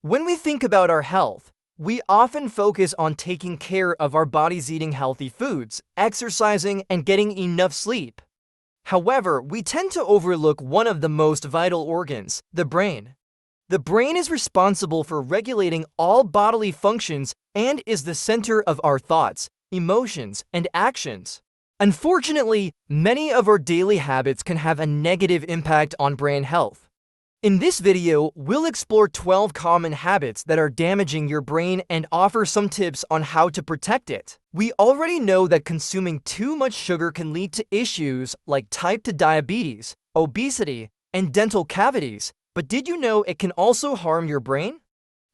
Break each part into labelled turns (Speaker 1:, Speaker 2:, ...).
Speaker 1: When we think about our health, we often focus on taking care of our bodies, eating healthy foods, exercising, and getting enough sleep. However, we tend to overlook one of the most vital organs, the brain. The brain is responsible for regulating all bodily functions and is the center of our thoughts, emotions, and actions. Unfortunately, many of our daily habits can have a negative impact on brain health. In this video, we'll explore 12 common habits that are damaging your brain and offer some tips on how to protect it. We already know that consuming too much sugar can lead to issues like type 2 diabetes, obesity, and dental cavities, but did you know it can also harm your brain?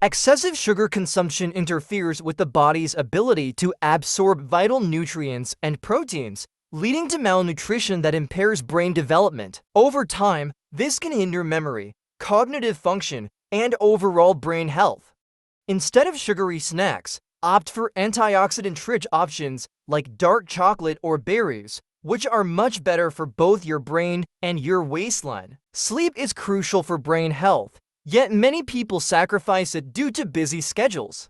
Speaker 1: Excessive sugar consumption interferes with the body's ability to absorb vital nutrients and proteins, leading to malnutrition that impairs brain development. Over time, this can hinder memory, cognitive function, and overall brain health. Instead of sugary snacks, opt for antioxidant-rich options like dark chocolate or berries, which are much better for both your brain and your waistline. Sleep is crucial for brain health, yet many people sacrifice it due to busy schedules.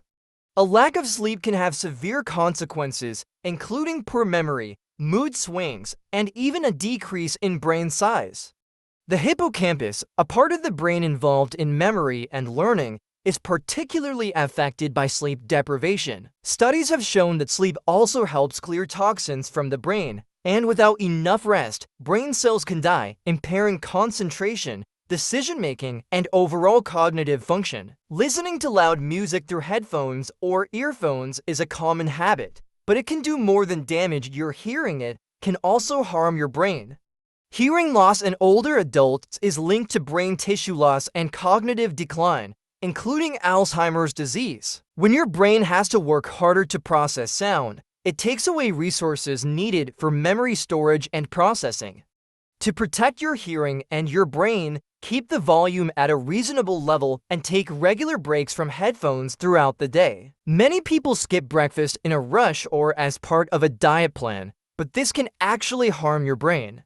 Speaker 1: A lack of sleep can have severe consequences, including poor memory, mood swings, and even a decrease in brain size. The hippocampus, a part of the brain involved in memory and learning, is particularly affected by sleep deprivation. Studies have shown that sleep also helps clear toxins from the brain, and without enough rest, brain cells can die, impairing concentration, decision-making, and overall cognitive function. Listening to loud music through headphones or earphones is a common habit, but it can do more than damage your hearing. It can also harm your brain. Hearing loss in older adults is linked to brain tissue loss and cognitive decline, including Alzheimer's disease. When your brain has to work harder to process sound, it takes away resources needed for memory storage and processing. To protect your hearing and your brain, keep the volume at a reasonable level and take regular breaks from headphones throughout the day. Many people skip breakfast in a rush or as part of a diet plan, but this can actually harm your brain.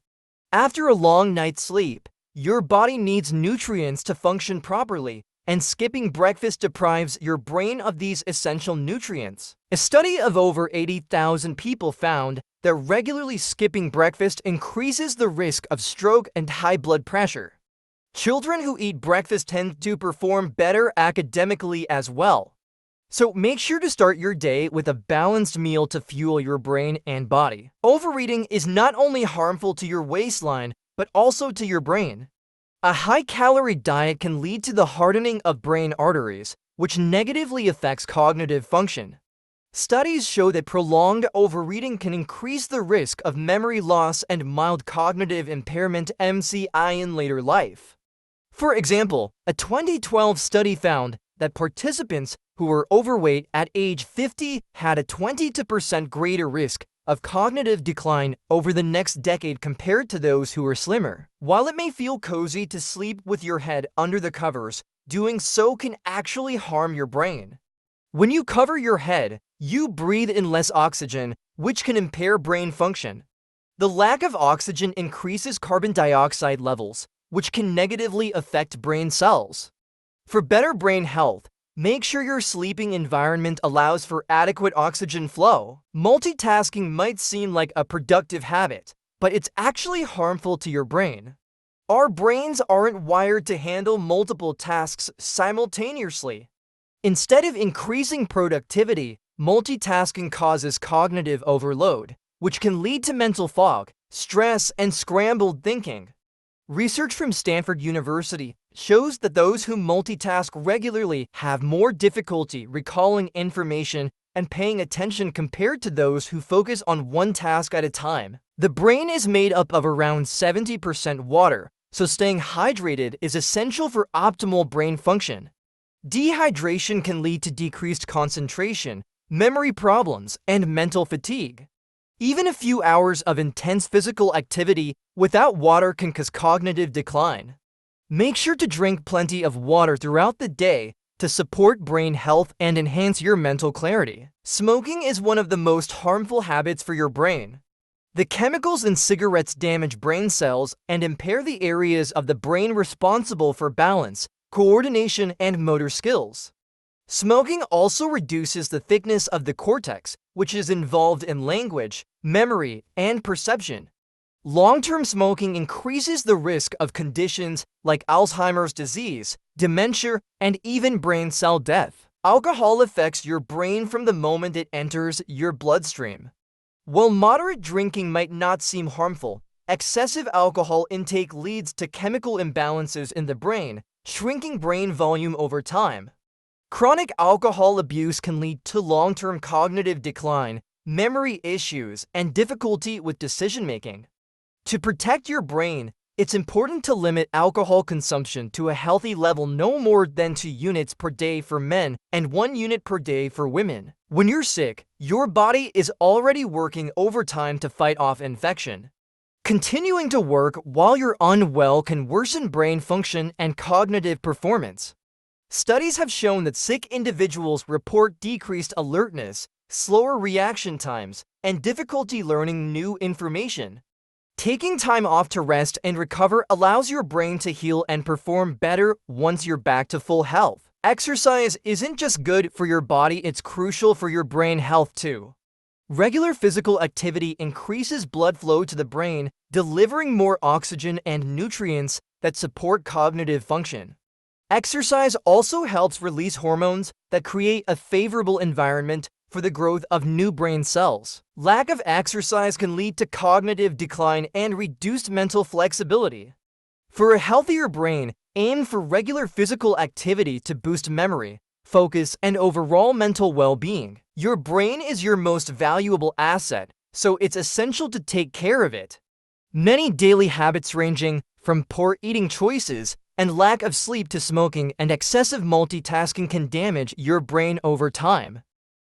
Speaker 1: After a long night's sleep, your body needs nutrients to function properly, and skipping breakfast deprives your brain of these essential nutrients. A study of over 80,000 people found that regularly skipping breakfast increases the risk of stroke and high blood pressure. Children who eat breakfast tend to perform better academically as well. So make sure to start your day with a balanced meal to fuel your brain and body. Overeating is not only harmful to your waistline, but also to your brain. A high-calorie diet can lead to the hardening of brain arteries, which negatively affects cognitive function. Studies show that prolonged overeating can increase the risk of memory loss and mild cognitive impairment (MCI) in later life. For example, a 2012 study found that participants who were overweight at age 50 had a 22% greater risk of cognitive decline over the next decade compared to those who were slimmer. While it may feel cozy to sleep with your head under the covers, doing so can actually harm your brain. When you cover your head, you breathe in less oxygen, which can impair brain function. The lack of oxygen increases carbon dioxide levels, which can negatively affect brain cells. For better brain health, make sure your sleeping environment allows for adequate oxygen flow. Multitasking might seem like a productive habit, but it's actually harmful to your brain. Our brains aren't wired to handle multiple tasks simultaneously. Instead of increasing productivity, multitasking causes cognitive overload, which can lead to mental fog, stress, and scrambled thinking. Research from Stanford University shows that those who multitask regularly have more difficulty recalling information and paying attention compared to those who focus on one task at a time. The brain is made up of around 70% water, so staying hydrated is essential for optimal brain function. Dehydration can lead to decreased concentration, memory problems, and mental fatigue. Even a few hours of intense physical activity without water can cause cognitive decline. Make sure to drink plenty of water throughout the day to support brain health and enhance your mental clarity. Smoking is one of the most harmful habits for your brain. The chemicals in cigarettes damage brain cells and impair the areas of the brain responsible for balance, coordination, and motor skills. Smoking also reduces the thickness of the cortex, which is involved in language, memory, and perception. Long-term smoking increases the risk of conditions like Alzheimer's disease, dementia, and even brain cell death. Alcohol affects your brain from the moment it enters your bloodstream. While moderate drinking might not seem harmful, excessive alcohol intake leads to chemical imbalances in the brain, shrinking brain volume over time. Chronic alcohol abuse can lead to long-term cognitive decline, memory issues, and difficulty with decision-making. To protect your brain, it's important to limit alcohol consumption to a healthy level no more than 2 units per day for men and 1 unit per day for women. When you're sick, your body is already working overtime to fight off infection. Continuing to work while you're unwell can worsen brain function and cognitive performance. Studies have shown that sick individuals report decreased alertness, slower reaction times, and difficulty learning new information. Taking time off to rest and recover allows your brain to heal and perform better once you're back to full health. Exercise isn't just good for your body, it's crucial for your brain health too. Regular physical activity increases blood flow to the brain, delivering more oxygen and nutrients that support cognitive function. Exercise also helps release hormones that create a favorable environment for the growth of new brain cells. Lack of exercise can lead to cognitive decline and reduced mental flexibility. For a healthier brain, aim for regular physical activity to boost memory, focus, and overall mental well-being. Your brain is your most valuable asset, so it's essential to take care of it. Many daily habits ranging from poor eating choices and lack of sleep to smoking and excessive multitasking can damage your brain over time.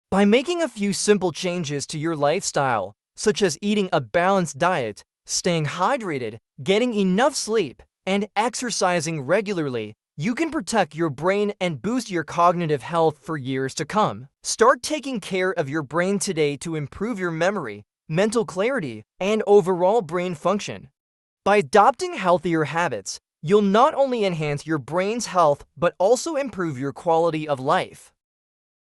Speaker 1: By making a few simple changes to your lifestyle, such as eating a balanced diet, staying hydrated, getting enough sleep, and exercising regularly, you can protect your brain and boost your cognitive health for years to come. Start taking care of your brain today to improve your memory, mental clarity, and overall brain function. By adopting healthier habits, you'll not only enhance your brain's health but also improve your quality of life.